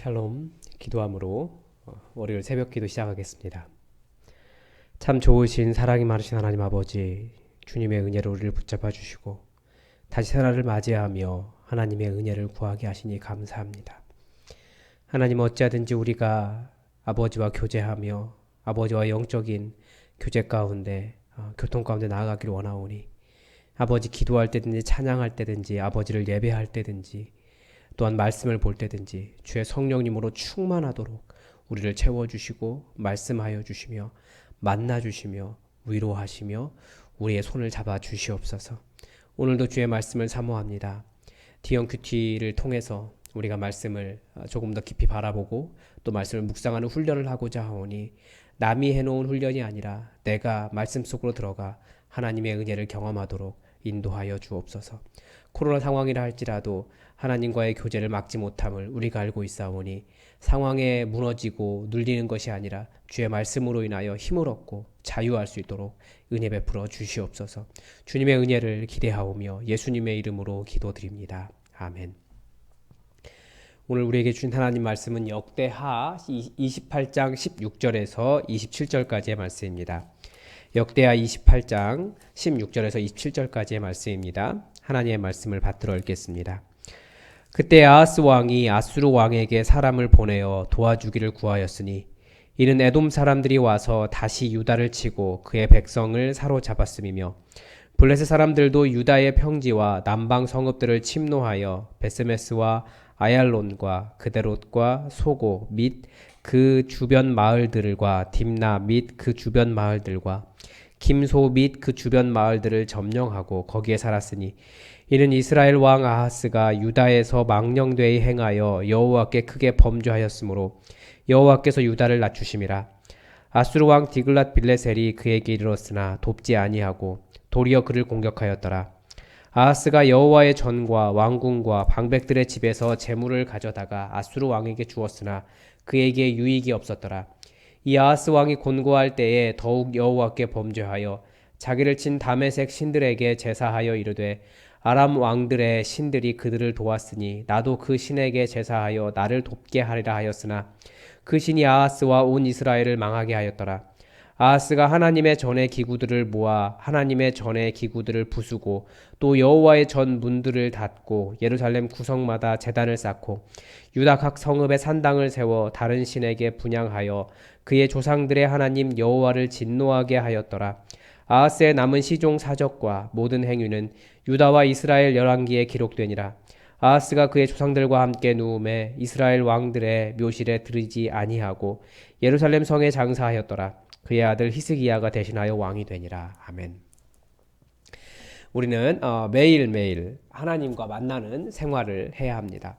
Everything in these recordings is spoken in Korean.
샬롬, 기도함으로 월요일 새벽 기도 시작하겠습니다. 참 좋으신 사랑이 많으신 하나님 아버지, 주님의 은혜로 우리를 붙잡아 주시고 다시 새날을 맞이하며 하나님의 은혜를 구하게 하시니 감사합니다. 하나님, 어찌하든지 우리가 아버지와 교제하며 아버지와 영적인 교제 가운데 교통 가운데 나아가기를 원하오니 아버지, 기도할 때든지 찬양할 때든지 아버지를 예배할 때든지 또한 말씀을 볼 때든지 주의 성령님으로 충만하도록 우리를 채워주시고 말씀하여 주시며 만나주시며 위로하시며 우리의 손을 잡아 주시옵소서. 오늘도 주의 말씀을 사모합니다. DMQT를 통해서 우리가 말씀을 조금 더 깊이 바라보고 또 말씀을 묵상하는 훈련을 하고자 하오니 남이 해놓은 훈련이 아니라 내가 말씀 속으로 들어가 하나님의 은혜를 경험하도록 인도하여 주옵소서. 코로나 상황이라 할지라도 하나님과의 교제를 막지 못함을 우리가 알고 있사오니 상황에 무너지고 눌리는 것이 아니라 주의 말씀으로 인하여 힘을 얻고 자유할 수 있도록 은혜 베풀어 주시옵소서. 주님의 은혜를 기대하오며 예수님의 이름으로 기도드립니다. 아멘. 오늘 우리에게 주신 하나님 말씀은 역대하 28장 16절에서 27절까지의 말씀입니다. 역대하 28장 16절에서 27절까지의 말씀입니다. 하나님의 말씀을 받들어 읽겠습니다. 그때 아하스 왕이 아수르 왕에게 사람을 보내어 도와주기를 구하였으니 이는 에돔 사람들이 와서 다시 유다를 치고 그의 백성을 사로잡았음이며 블레셋 사람들도 유다의 평지와 남방 성읍들을 침노하여 베스메스와 아얄론과 그데롯과 소고 및 그 주변 마을들과 딥나 및 그 주변 마을들과 김소 및 그 주변 마을들을 점령하고 거기에 살았으니 이는 이스라엘 왕 아하스가 유다에서 망령되이 행하여 여호와께 크게 범죄하였으므로 여호와께서 유다를 낮추심이라. 아수르 왕 디글랏 빌레셀이 그에게 이르렀으나 돕지 아니하고 도리어 그를 공격하였더라. 아하스가 여호와의 전과 왕궁과 방백들의 집에서 재물을 가져다가 아수르 왕에게 주었으나 그에게 유익이 없었더라. 이 아하스 왕이 곤고할 때에 더욱 여호와께 범죄하여 자기를 친 다메섹 신들에게 제사하여 이르되 아람 왕들의 신들이 그들을 도왔으니 나도 그 신에게 제사하여 나를 돕게 하리라 하였으나 그 신이 아하스와 온 이스라엘을 망하게 하였더라. 아하스가 하나님의 전의 기구들을 모아 하나님의 전의 기구들을 부수고 또 여호와의 전 문들을 닫고 예루살렘 구성마다 제단을 쌓고 유다 각 성읍에 산당을 세워 다른 신에게 분향하여 그의 조상들의 하나님 여호와를 진노하게 하였더라. 아하스의 남은 시종 사적과 모든 행위는 유다와 이스라엘 열왕기에 기록되니라. 아하스가 그의 조상들과 함께 누움에 이스라엘 왕들의 묘실에 들이지 아니하고 예루살렘 성에 장사하였더라. 그의 아들 히스기야가 대신하여 왕이 되니라. 아멘. 우리는 매일매일 하나님과 만나는 생활을 해야 합니다.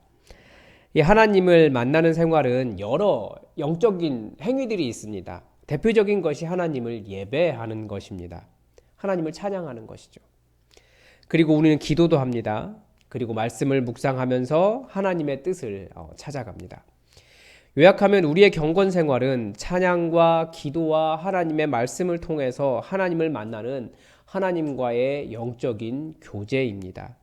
이 하나님을 만나는 생활은 여러 영적인 행위들이 있습니다. 대표적인 것이 하나님을 예배하는 것입니다. 하나님을 찬양하는 것이죠. 그리고 우리는 기도도 합니다. 그리고 말씀을 묵상하면서 하나님의 뜻을 찾아갑니다. 요약하면 우리의 경건 생활은 찬양과 기도와 하나님의 말씀을 통해서 하나님을 만나는 하나님과의 영적인 교제입니다.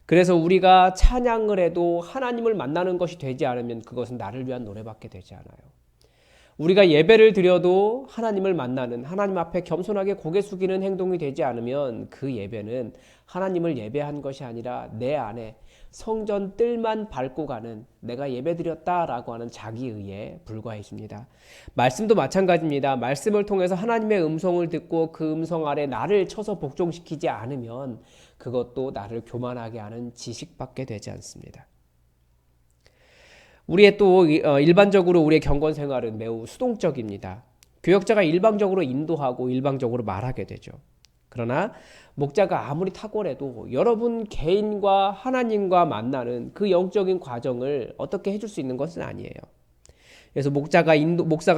그래서 우리가 찬양을 해도 하나님을 만나는 것이 되지 않으면 그것은 나를 위한 노래밖에 되지 않아요. 우리가 예배를 드려도 하나님을 만나는, 하나님 앞에 겸손하게 고개 숙이는 행동이 되지 않으면 그 예배는 하나님을 예배한 것이 아니라 내 안에 성전 뜰만 밟고 가는, 내가 예배드렸다라고 하는 자기의에 불과해집니다. 말씀도 마찬가지입니다. 말씀을 통해서 하나님의 음성을 듣고 그 음성 아래 나를 쳐서 복종시키지 않으면 그것도 나를 교만하게 하는 지식밖에 되지 않습니다. 우리의 또 일반적으로 우리의 경건 생활은 매우 수동적입니다. 교역자가 일방적으로 인도하고 일방적으로 말하게 되죠. 그러나 목자가 아무리 탁월해도 여러분 개인과 하나님과 만나는 그 영적인 과정을 어떻게 해줄 수 있는 것은 아니에요. 그래서 목사가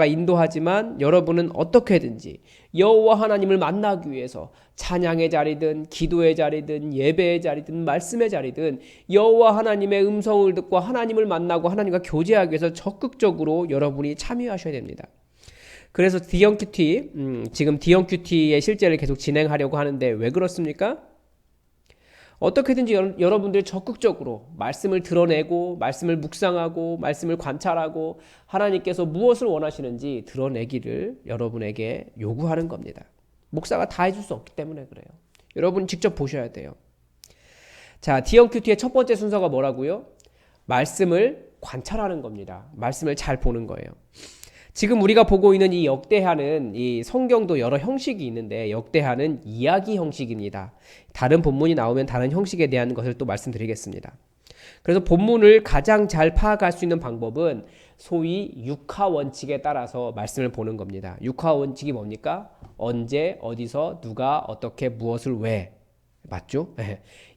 인도하지만 여러분은 어떻게든지 여호와 하나님을 만나기 위해서 찬양의 자리든 기도의 자리든 예배의 자리든 말씀의 자리든 여호와 하나님의 음성을 듣고 하나님을 만나고 하나님과 교제하기 위해서 적극적으로 여러분이 참여하셔야 됩니다. 그래서 지금 DMQT의 실제를 계속 진행하려고 하는데 왜 그렇습니까? 어떻게든지 여러분들이 적극적으로 말씀을 드러내고 말씀을 묵상하고 말씀을 관찰하고 하나님께서 무엇을 원하시는지 드러내기를 여러분에게 요구하는 겁니다. 목사가 다 해줄 수 없기 때문에 그래요. 여러분 직접 보셔야 돼요. 자, DMQT의 첫 번째 순서가 뭐라고요? 말씀을 관찰하는 겁니다. 말씀을 잘 보는 거예요. 지금 우리가 보고 있는 이 역대하는 이 성경도 여러 형식이 있는데 역대하는 이야기 형식입니다. 다른 본문이 나오면 다른 형식에 대한 것을 또 말씀드리겠습니다. 그래서 본문을 가장 잘 파악할 수 있는 방법은 소위 육하 원칙에 따라서 말씀을 보는 겁니다. 육하 원칙이 뭡니까? 언제, 어디서, 누가, 어떻게, 무엇을, 왜. 맞죠?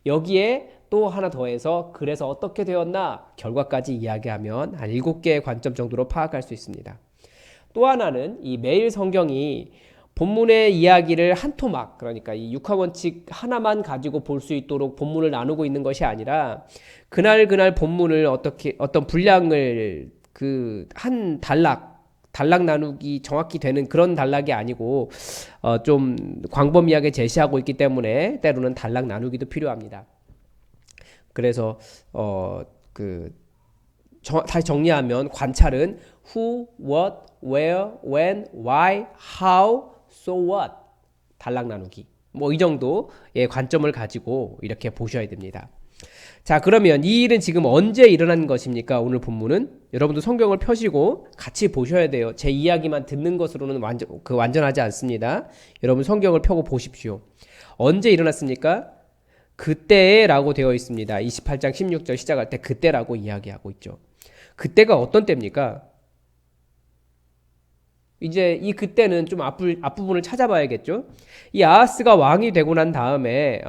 여기에 또 하나 더해서 그래서 어떻게 되었나 결과까지 이야기하면 한 7개의 관점 정도로 파악할 수 있습니다. 또 하나는 이 매일 성경이 본문의 이야기를 한 토막, 그러니까 이 육하원칙 하나만 가지고 볼 수 있도록 본문을 나누고 있는 것이 아니라 그날 본문을 어떤 분량을 한 단락 나누기 정확히 되는 그런 단락이 아니고 좀 광범위하게 제시하고 있기 때문에 때로는 단락 나누기도 필요합니다. 그래서 다시 정리하면 관찰은 who, what, where, when, why, how, so what 단락 나누기 뭐 이 정도의 관점을 가지고 이렇게 보셔야 됩니다. 자, 그러면 이 일은 지금 언제 일어난 것입니까? 오늘 본문은 여러분도 성경을 펴시고 같이 보셔야 돼요. 제 이야기만 듣는 것으로는 완전하지 않습니다. 여러분 성경을 펴고 보십시오. 언제 일어났습니까? 그때라고 되어 있습니다. 28장 16절 시작할 때 그때라고 이야기하고 있죠. 그때가 어떤 때입니까? 이제 이 그때는 좀 앞부분을 찾아봐야겠죠. 이 아하스가 왕이 되고 난 다음에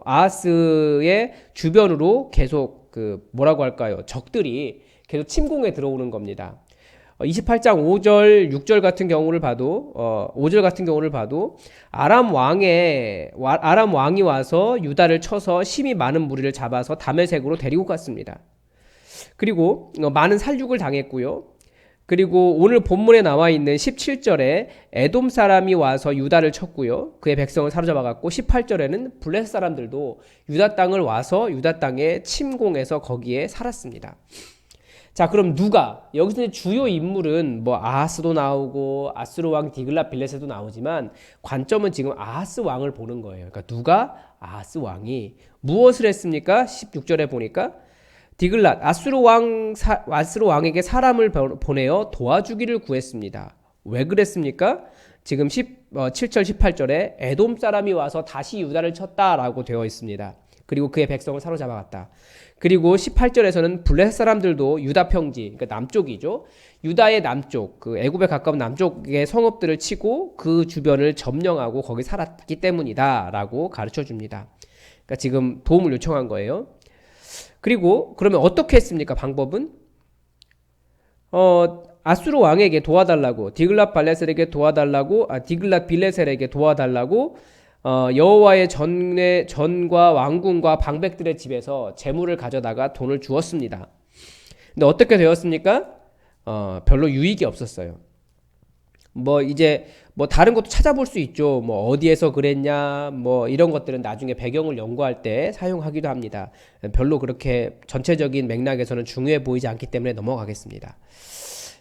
아하스의 주변으로 계속 뭐라고 할까요? 적들이 계속 침공에 들어오는 겁니다. 28장 5절, 6절 같은 경우를 봐도 5절 같은 경우를 봐도 아람 왕이 와서 유다를 쳐서 심히 많은 무리를 잡아서 다메섹으로 데리고 갔습니다. 그리고 많은 살육을 당했고요. 그리고 오늘 본문에 나와 있는 17절에 에돔 사람이 와서 유다를 쳤고요. 그의 백성을 사로잡아갔고 18절에는 블레셋 사람들도 유다 땅을 와서 유다 땅에 침공해서 거기에 살았습니다. 자, 그럼 누가? 여기서 주요 인물은 뭐 아하스도 나오고 아수르 왕 디글랏 빌레셋도 나오지만 관점은 지금 아하스 왕을 보는 거예요. 그러니까 누가? 아하스 왕이 무엇을 했습니까? 16절에 보니까 디글랏 아수르 왕에게 사람을 보내어 도와주기를 구했습니다. 왜 그랬습니까? 지금 7절 18절에 에돔 사람이 와서 다시 유다를 쳤다라고 되어 있습니다. 그리고 그의 백성을 사로잡아갔다. 그리고 18절에서는 블레셋 사람들도 유다 평지, 그러니까 남쪽이죠. 유다의 남쪽, 애굽에 가까운 남쪽의 성읍들을 치고 그 주변을 점령하고 거기 살았기 때문이다라고 가르쳐 줍니다. 그러니까 지금 도움을 요청한 거예요. 그리고 그러면 어떻게 했습니까? 방법은 아수르 왕에게 도와달라고, 디글랏 빌레셀에게 도와달라고 여호와의 전과 왕궁과 방백들의 집에서 재물을 가져다가 돈을 주었습니다. 근데 어떻게 되었습니까? 별로 유익이 없었어요. 이제 다른 것도 찾아볼 수 있죠. 어디에서 그랬냐, 이런 것들은 나중에 배경을 연구할 때 사용하기도 합니다. 별로 그렇게 전체적인 맥락에서는 중요해 보이지 않기 때문에 넘어가겠습니다.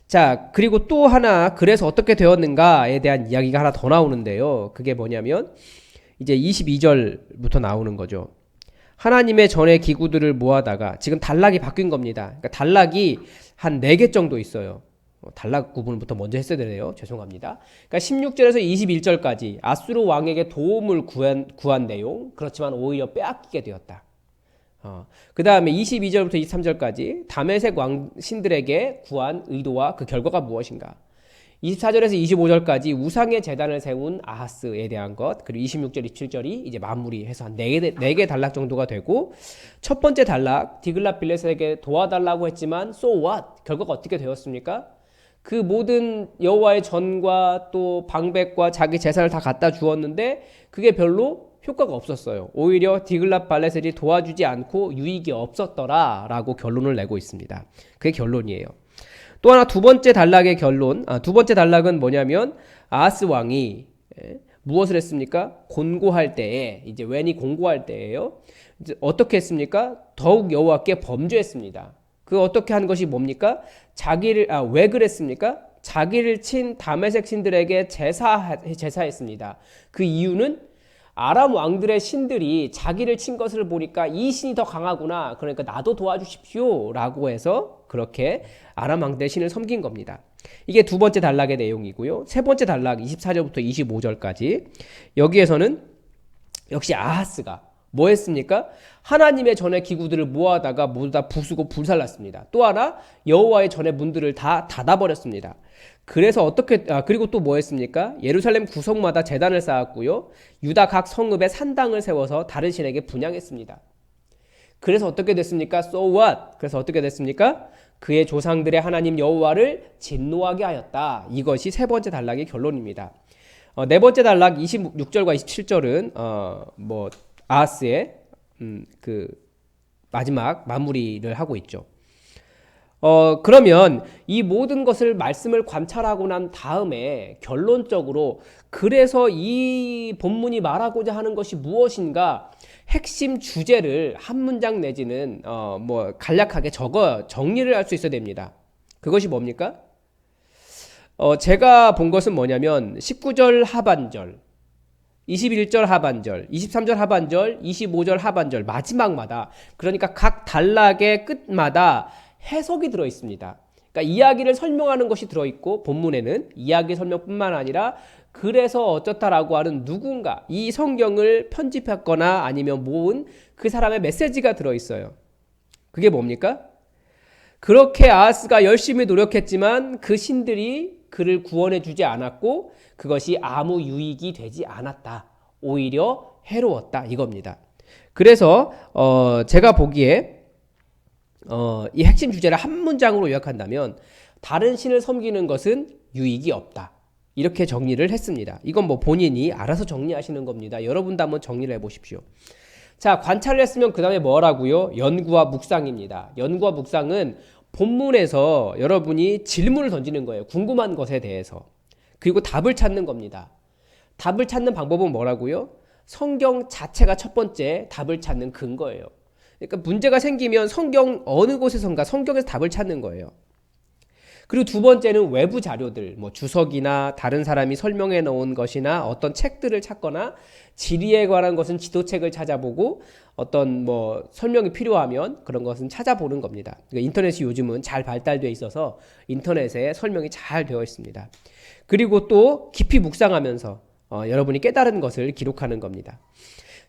자, 그리고 또 하나, 그래서 어떻게 되었는가에 대한 이야기가 하나 더 나오는데요. 그게 뭐냐면, 이제 22절부터 나오는 거죠. 하나님의 전의 기구들을 모아다가, 지금 단락이 바뀐 겁니다. 그러니까 단락이 한 4개 정도 있어요. 단락 구분부터 먼저 했어야 되네요. 죄송합니다. 그러니까 16절에서 21절까지 아수르 왕에게 도움을 구한 내용, 그렇지만 오히려 빼앗기게 되었다. 그 다음에 22절부터 23절까지 다메섹 왕신들에게 구한 의도와 그 결과가 무엇인가. 24절에서 25절까지 우상의 제단을 세운 아하스에 대한 것, 그리고 26절, 27절이 이제 마무리해서 한 4개 단락 정도가 되고, 첫 번째 단락, 디글랏 빌레셋에게 도와달라고 했지만 so what? 결과가 어떻게 되었습니까? 그 모든 여호와의 전과 또 방백과 자기 재산을 다 갖다 주었는데 그게 별로 효과가 없었어요. 오히려 디글랏 빌레셋이 도와주지 않고 유익이 없었더라 라고 결론을 내고 있습니다. 그게 결론이에요. 또 하나 두 번째 단락의 결론, 두 번째 단락은 뭐냐면 아하스 왕이 무엇을 했습니까? 곤고할 때에, 이제 when이 공고할 때예요. 이제 어떻게 했습니까? 더욱 여호와께 범죄했습니다. 그 어떻게 한 것이 뭡니까? 왜 그랬습니까? 자기를 친 다메섹 신들에게 제사했습니다. 그 이유는 아람 왕들의 신들이 자기를 친 것을 보니까 이 신이 더 강하구나. 그러니까 나도 도와주십시오. 라고 해서 그렇게 아람 왕들의 신을 섬긴 겁니다. 이게 두 번째 단락의 내용이고요. 세 번째 단락 24절부터 25절까지 여기에서는 역시 아하스가 뭐 했습니까? 하나님의 전의 기구들을 모아다가 모두 다 부수고 불살랐습니다. 또 하나 여호와의 전의 문들을 다 닫아버렸습니다. 그래서 그리고 또 뭐 했습니까? 예루살렘 구석마다 제단을 쌓았고요. 유다 각 성읍에 산당을 세워서 다른 신에게 분향했습니다. 그래서 어떻게 됐습니까? So what? 그래서 어떻게 됐습니까? 그의 조상들의 하나님 여호와를 진노하게 하였다. 이것이 세 번째 단락의 결론입니다. 네 번째 단락 26절과 27절은 아하스의 그 마지막 마무리를 하고 있죠. 그러면 이 모든 것을 말씀을 관찰하고 난 다음에 결론적으로 그래서 이 본문이 말하고자 하는 것이 무엇인가 핵심 주제를 한 문장 내지는 간략하게 정리를 할 수 있어야 됩니다. 그것이 뭡니까? 제가 본 것은 뭐냐면 19절 하반절, 21절 하반절, 23절 하반절, 25절 하반절 마지막마다, 그러니까 각 단락의 끝마다 해석이 들어 있습니다. 그러니까 이야기를 설명하는 것이 들어 있고 본문에는 이야기 설명뿐만 아니라 그래서 어쩌다라고 하는 누군가 이 성경을 편집했거나 아니면 모은 그 사람의 메시지가 들어 있어요. 그게 뭡니까? 그렇게 아하스가 열심히 노력했지만 그 신들이 그를 구원해 주지 않았고 그것이 아무 유익이 되지 않았다. 오히려 해로웠다. 이겁니다. 그래서 제가 보기에 이 핵심 주제를 한 문장으로 요약한다면 다른 신을 섬기는 것은 유익이 없다. 이렇게 정리를 했습니다. 이건 본인이 알아서 정리하시는 겁니다. 여러분도 한번 정리를 해보십시오. 자, 관찰을 했으면 그 다음에 뭐라고요? 연구와 묵상입니다. 연구와 묵상은 본문에서 여러분이 질문을 던지는 거예요. 궁금한 것에 대해서. 그리고 답을 찾는 겁니다. 답을 찾는 방법은 뭐라고요? 성경 자체가 첫 번째 답을 찾는 근거예요. 그러니까 문제가 생기면 성경 어느 곳에선가 성경에서 답을 찾는 거예요. 그리고 두 번째는 외부 자료들, 주석이나 다른 사람이 설명해 놓은 것이나 어떤 책들을 찾거나 지리에 관한 것은 지도책을 찾아보고 어떤 설명이 필요하면 그런 것은 찾아보는 겁니다. 그러니까 인터넷이 요즘은 잘 발달되어 있어서 인터넷에 설명이 잘 되어 있습니다. 그리고 또 깊이 묵상하면서 여러분이 깨달은 것을 기록하는 겁니다.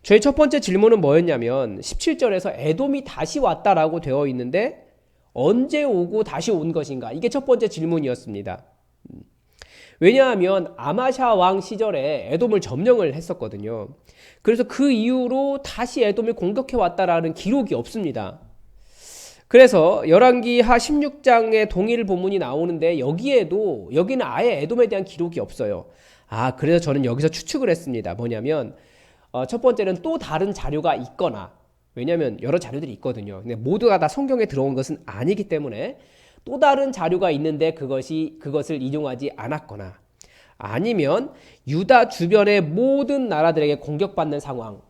저희 첫 번째 질문은 뭐였냐면 17절에서 에돔이 다시 왔다라고 되어 있는데 언제 오고 다시 온 것인가? 이게 첫 번째 질문이었습니다. 왜냐하면 아마샤 왕 시절에 에돔을 점령을 했었거든요. 그래서 그 이후로 다시 에돔을 공격해 왔다라는 기록이 없습니다. 그래서 열왕기하 16장에 동일 본문이 나오는데 여기는 아예 에돔에 대한 기록이 없어요. 그래서 저는 여기서 추측을 했습니다. 뭐냐면 첫 번째는 또 다른 자료가 있거나, 왜냐하면 여러 자료들이 있거든요. 근데 모두가 다 성경에 들어온 것은 아니기 때문에 또 다른 자료가 있는데 그것을 인용하지 않았거나, 아니면 유다 주변의 모든 나라들에게 공격받는 상황,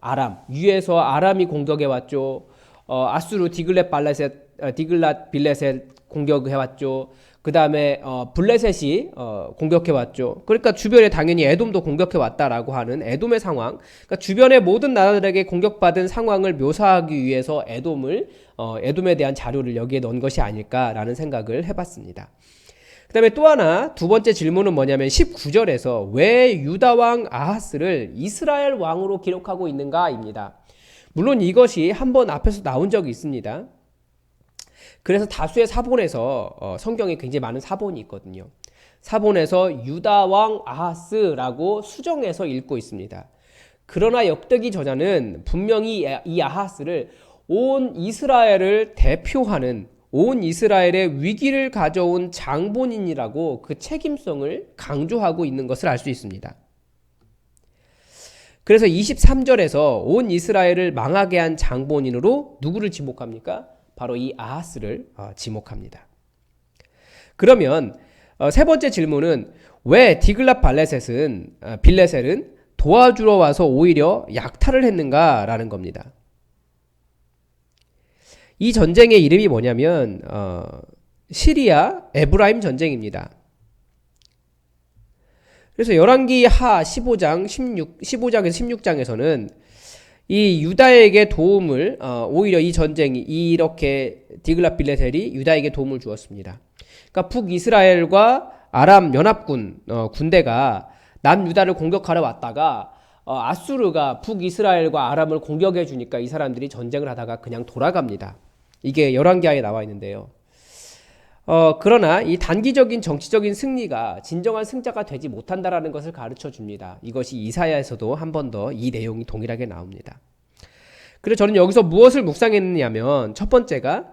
위에서 아람이 공격해 왔죠. 아수르 디글랏 빌레셋 공격해 왔죠. 그 다음에 블레셋이 공격해 왔죠. 그러니까 주변에 당연히 에돔도 공격해 왔다라고 하는 에돔의 상황, 그러니까 주변의 모든 나라들에게 공격받은 상황을 묘사하기 위해서 에돔에 대한 자료를 여기에 넣은 것이 아닐까라는 생각을 해봤습니다. 그 다음에 또 하나, 두 번째 질문은 뭐냐면 19절에서 왜 유다왕 아하스를 이스라엘 왕으로 기록하고 있는가입니다. 물론 이것이 한번 앞에서 나온 적이 있습니다. 그래서 다수의 사본에서 성경에 굉장히 많은 사본이 있거든요. 사본에서 유다왕 아하스라고 수정해서 읽고 있습니다. 그러나 역대기 저자는 분명히 이 아하스를 온 이스라엘을 대표하는, 온 이스라엘의 위기를 가져온 장본인이라고 그 책임성을 강조하고 있는 것을 알 수 있습니다. 그래서 23절에서 온 이스라엘을 망하게 한 장본인으로 누구를 지목합니까? 바로 이 아하스를 지목합니다. 그러면 세 번째 질문은 왜 디글랏 빌레셋은 도와주러 와서 오히려 약탈을 했는가라는 겁니다. 이 전쟁의 이름이 뭐냐면 시리아 에브라임 전쟁입니다. 그래서 열왕기 하 15장에서 16장에서는 이 유다에게 도움을 오히려 이 전쟁이 이렇게 디글랏 빌레셀이 유다에게 도움을 주었습니다. 그러니까 북이스라엘과 아람 연합군 군대가 남유다를 공격하러 왔다가 아수르가 북이스라엘과 아람을 공격해 주니까 이 사람들이 전쟁을 하다가 그냥 돌아갑니다. 이게 열왕기하에 나와 있는데요. 그러나 이 단기적인 정치적인 승리가 진정한 승자가 되지 못한다라는 것을 가르쳐 줍니다. 이것이 이사야에서도 한 번 더 이 내용이 동일하게 나옵니다. 그래서 저는 여기서 무엇을 묵상했느냐면 첫 번째가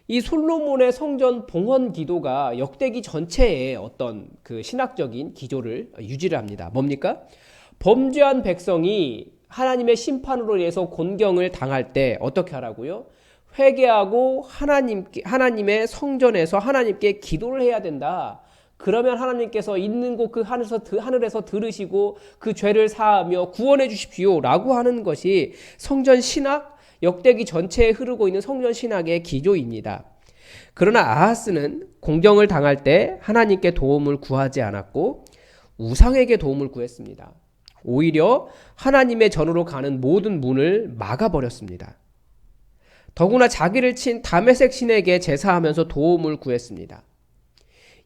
이 솔로몬의 성전 봉헌 기도가 역대기 전체의 어떤 그 신학적인 기조를 유지를 합니다. 뭡니까? 범죄한 백성이 하나님의 심판으로 인해서 곤경을 당할 때 어떻게 하라고요? 회개하고 하나님의 성전에서 하나님께 기도를 해야 된다. 그러면 하나님께서 있는 곳 그 하늘에서 들으시고 그 죄를 사하며 구원해 주십시오 라고 하는 것이 성전 신학, 역대기 전체에 흐르고 있는 성전 신학의 기조입니다. 그러나 아하스는 공경을 당할 때 하나님께 도움을 구하지 않았고 우상에게 도움을 구했습니다. 오히려 하나님의 전으로 가는 모든 문을 막아버렸습니다. 더구나 자기를 친 다메섹 신에게 제사하면서 도움을 구했습니다.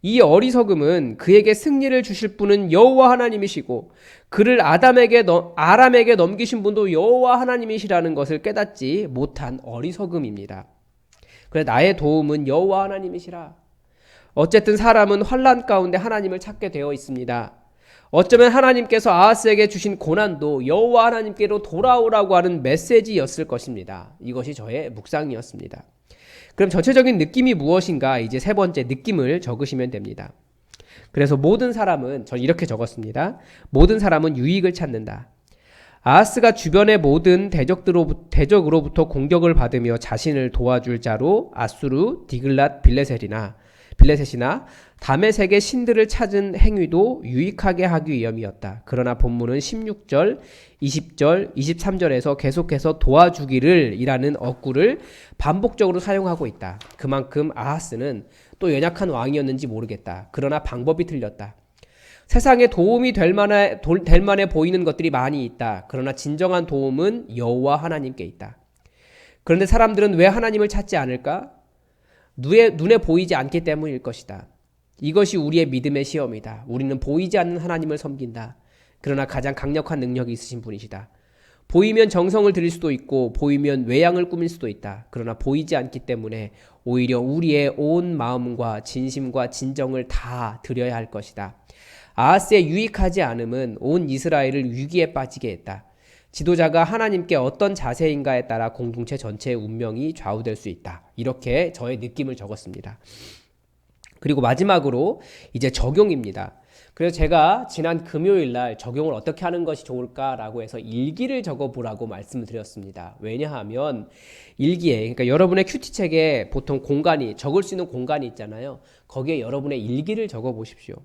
이 어리석음은 그에게 승리를 주실 분은 여호와 하나님이시고 그를 아람에게 넘기신 분도 여호와 하나님이시라는 것을 깨닫지 못한 어리석음입니다. 그래 나의 도움은 여호와 하나님이시라. 어쨌든 사람은 환난 가운데 하나님을 찾게 되어 있습니다. 어쩌면 하나님께서 아하스에게 주신 고난도 여호와 하나님께로 돌아오라고 하는 메시지였을 것입니다. 이것이 저의 묵상이었습니다. 그럼 전체적인 느낌이 무엇인가 이제 세 번째 느낌을 적으시면 됩니다. 그래서 모든 사람은 전 이렇게 적었습니다. 모든 사람은 유익을 찾는다. 아하스가 주변의 모든 대적으로부터 공격을 받으며 자신을 도와줄 자로 아수르, 디글랏 빌레셋이나 다메섹의 신들을 찾은 행위도 유익하게 하기 위함이었다. 그러나 본문은 16절, 20절, 23절에서 계속해서 도와주기를 이라는 어구를 반복적으로 사용하고 있다. 그만큼 아하스는 또 연약한 왕이었는지 모르겠다. 그러나 방법이 틀렸다. 세상에 도움이 될 만해 보이는 것들이 많이 있다. 그러나 진정한 도움은 여호와 하나님께 있다. 그런데 사람들은 왜 하나님을 찾지 않을까? 눈에 보이지 않기 때문일 것이다. 이것이 우리의 믿음의 시험이다. 우리는 보이지 않는 하나님을 섬긴다. 그러나 가장 강력한 능력이 있으신 분이시다. 보이면 정성을 들일 수도 있고 보이면 외양을 꾸밀 수도 있다. 그러나 보이지 않기 때문에 오히려 우리의 온 마음과 진심과 진정을 다 드려야 할 것이다. 아하스의 유익하지 않음은 온 이스라엘을 위기에 빠지게 했다. 지도자가 하나님께 어떤 자세인가에 따라 공동체 전체의 운명이 좌우될 수 있다. 이렇게 저의 느낌을 적었습니다. 그리고 마지막으로 이제 적용입니다. 그래서 제가 지난 금요일 날 적용을 어떻게 하는 것이 좋을까라고 해서 일기를 적어보라고 말씀을 드렸습니다. 왜냐하면 일기에, 그러니까 여러분의 큐티책에 보통 적을 수 있는 공간이 있잖아요. 거기에 여러분의 일기를 적어보십시오.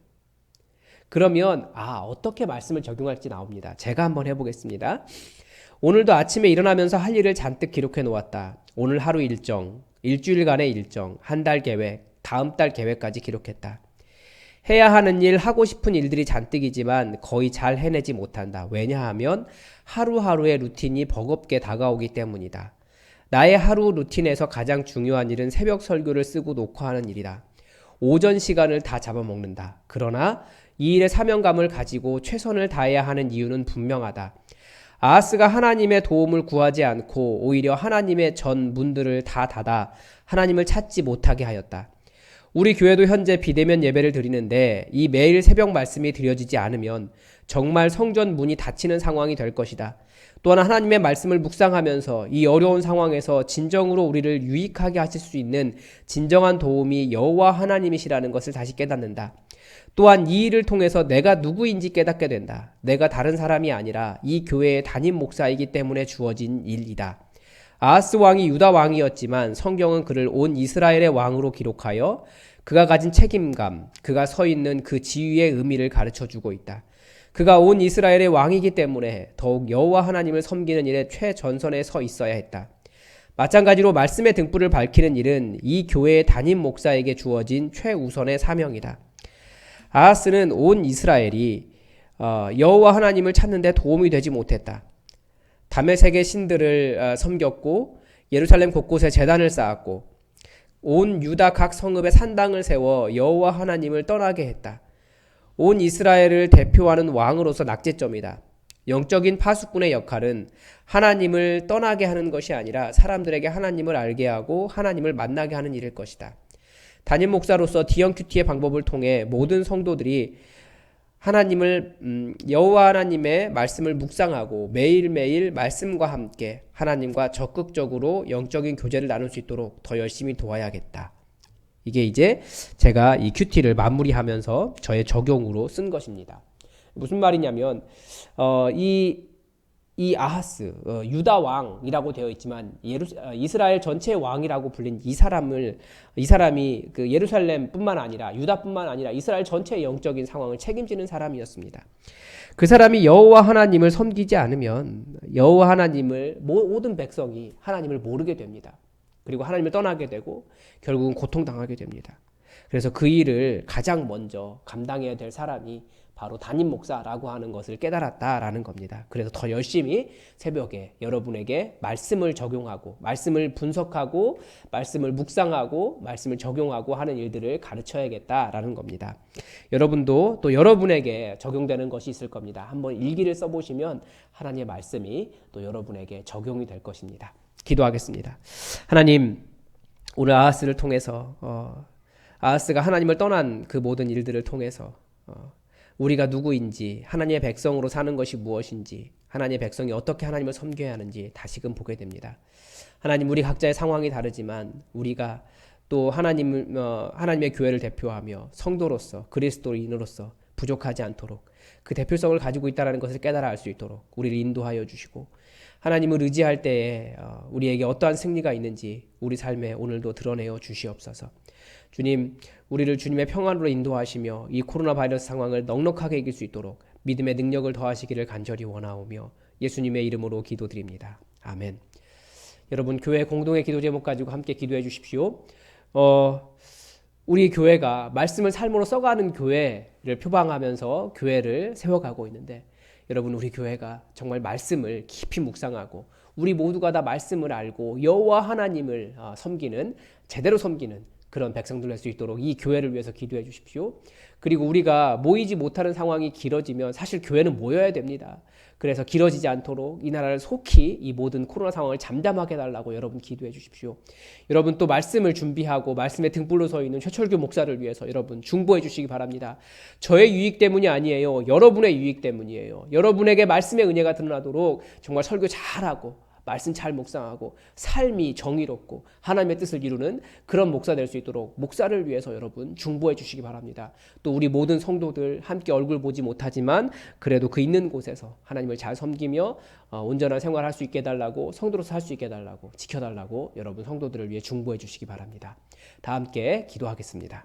그러면 어떻게 말씀을 적용할지 나옵니다. 제가 한번 해보겠습니다. 오늘도 아침에 일어나면서 할 일을 잔뜩 기록해 놓았다. 오늘 하루 일정, 일주일간의 일정, 한 달 계획, 다음 달 계획까지 기록했다. 해야 하는 일, 하고 싶은 일들이 잔뜩이지만 거의 잘 해내지 못한다. 왜냐하면 하루하루의 루틴이 버겁게 다가오기 때문이다. 나의 하루 루틴에서 가장 중요한 일은 새벽 설교를 쓰고 녹화하는 일이다. 오전 시간을 다 잡아먹는다. 그러나 이 일의 사명감을 가지고 최선을 다해야 하는 이유는 분명하다. 아하스가 하나님의 도움을 구하지 않고 오히려 하나님의 전 문들을 다 닫아 하나님을 찾지 못하게 하였다. 우리 교회도 현재 비대면 예배를 드리는데 이 매일 새벽 말씀이 드려지지 않으면 정말 성전 문이 닫히는 상황이 될 것이다. 또한 하나님의 말씀을 묵상하면서 이 어려운 상황에서 진정으로 우리를 유익하게 하실 수 있는 진정한 도움이 여호와 하나님이시라는 것을 다시 깨닫는다. 또한 이 일을 통해서 내가 누구인지 깨닫게 된다. 내가 다른 사람이 아니라 이 교회의 담임 목사이기 때문에 주어진 일이다. 아하스 왕이 유다 왕이었지만 성경은 그를 온 이스라엘의 왕으로 기록하여 그가 가진 책임감, 그가 서 있는 그 지위의 의미를 가르쳐주고 있다. 그가 온 이스라엘의 왕이기 때문에 더욱 여호와 하나님을 섬기는 일에 최전선에 서 있어야 했다. 마찬가지로 말씀의 등불을 밝히는 일은 이 교회의 담임 목사에게 주어진 최우선의 사명이다. 아하스는 온 이스라엘이 여호와 하나님을 찾는 데 도움이 되지 못했다. 다메섹의 신들을 섬겼고 예루살렘 곳곳에 제단을 쌓았고 온 유다 각 성읍에 산당을 세워 여호와 하나님을 떠나게 했다. 온 이스라엘을 대표하는 왕으로서 낙제점이다. 영적인 파수꾼의 역할은 하나님을 떠나게 하는 것이 아니라 사람들에게 하나님을 알게 하고 하나님을 만나게 하는 일일 것이다. 담임 목사로서 DMQT의 방법을 통해 모든 성도들이 여호와 하나님의 말씀을 묵상하고 매일매일 말씀과 함께 하나님과 적극적으로 영적인 교제를 나눌 수 있도록 더 열심히 도와야겠다. 이게 이제 제가 이 큐티를 마무리하면서 저의 적용으로 쓴 것입니다. 무슨 말이냐면 이 아하스 유다 왕이라고 되어 있지만 이스라엘 전체의 왕이라고 불린 이 사람이 그 예루살렘뿐만 아니라 유다뿐만 아니라 이스라엘 전체의 영적인 상황을 책임지는 사람이었습니다. 그 사람이 여호와 하나님을 섬기지 않으면 여호와 하나님을 모든 백성이 하나님을 모르게 됩니다. 그리고 하나님을 떠나게 되고 결국은 고통당하게 됩니다. 그래서 그 일을 가장 먼저 감당해야 될 사람이 바로 담임 목사라고 하는 것을 깨달았다라는 겁니다. 그래서 더 열심히 새벽에 여러분에게 말씀을 적용하고 말씀을 분석하고 말씀을 묵상하고 말씀을 적용하고 하는 일들을 가르쳐야겠다라는 겁니다. 여러분도 또 여러분에게 적용되는 것이 있을 겁니다. 한번 일기를 써보시면 하나님의 말씀이 또 여러분에게 적용이 될 것입니다. 기도하겠습니다. 하나님, 오늘 아하스를 통해서 아하스가 하나님을 떠난 그 모든 일들을 통해서 우리가 누구인지, 하나님의 백성으로 사는 것이 무엇인지, 하나님의 백성이 어떻게 하나님을 섬겨야 하는지 다시금 보게 됩니다. 하나님, 우리 각자의 상황이 다르지만 우리가 또 하나님의 교회를 대표하며 성도로서 그리스도인으로서 부족하지 않도록 그 대표성을 가지고 있다는 것을 깨달아 알 수 있도록 우리를 인도하여 주시고 하나님을 의지할 때에 우리에게 어떠한 승리가 있는지 우리 삶에 오늘도 드러내어 주시옵소서. 주님, 우리를 주님의 평안으로 인도하시며 이 코로나 바이러스 상황을 넉넉하게 이길 수 있도록 믿음의 능력을 더하시기를 간절히 원하오며 예수님의 이름으로 기도드립니다. 아멘. 여러분, 교회 공동의 기도 제목 가지고 함께 기도해 주십시오. 우리 교회가 말씀을 삶으로 써가는 교회를 표방하면서 교회를 세워가고 있는데 여러분, 우리 교회가 정말 말씀을 깊이 묵상하고 우리 모두가 다 말씀을 알고 여호와 하나님을 제대로 섬기는 그런 백성들 될 수 있도록 이 교회를 위해서 기도해 주십시오. 그리고 우리가 모이지 못하는 상황이 길어지면 사실 교회는 모여야 됩니다. 그래서 길어지지 않도록 이 나라를 속히 이 모든 코로나 상황을 잠잠하게 해달라고 여러분 기도해 주십시오. 여러분 또 말씀을 준비하고 말씀의 등불로 서 있는 최철규 목사를 위해서 여러분 중보해 주시기 바랍니다. 저의 유익 때문이 아니에요. 여러분의 유익 때문이에요. 여러분에게 말씀의 은혜가 드러나도록 정말 설교 잘하고 말씀 잘 묵상하고 삶이 정의롭고 하나님의 뜻을 이루는 그런 목사 될 수 있도록 목사를 위해서 여러분 중보해 주시기 바랍니다. 또 우리 모든 성도들 함께 얼굴 보지 못하지만 그래도 그 있는 곳에서 하나님을 잘 섬기며 온전한 생활할 수 있게 해달라고 성도로서 살 수 있게 해달라고 지켜달라고 여러분 성도들을 위해 중보해 주시기 바랍니다. 다 함께 기도하겠습니다.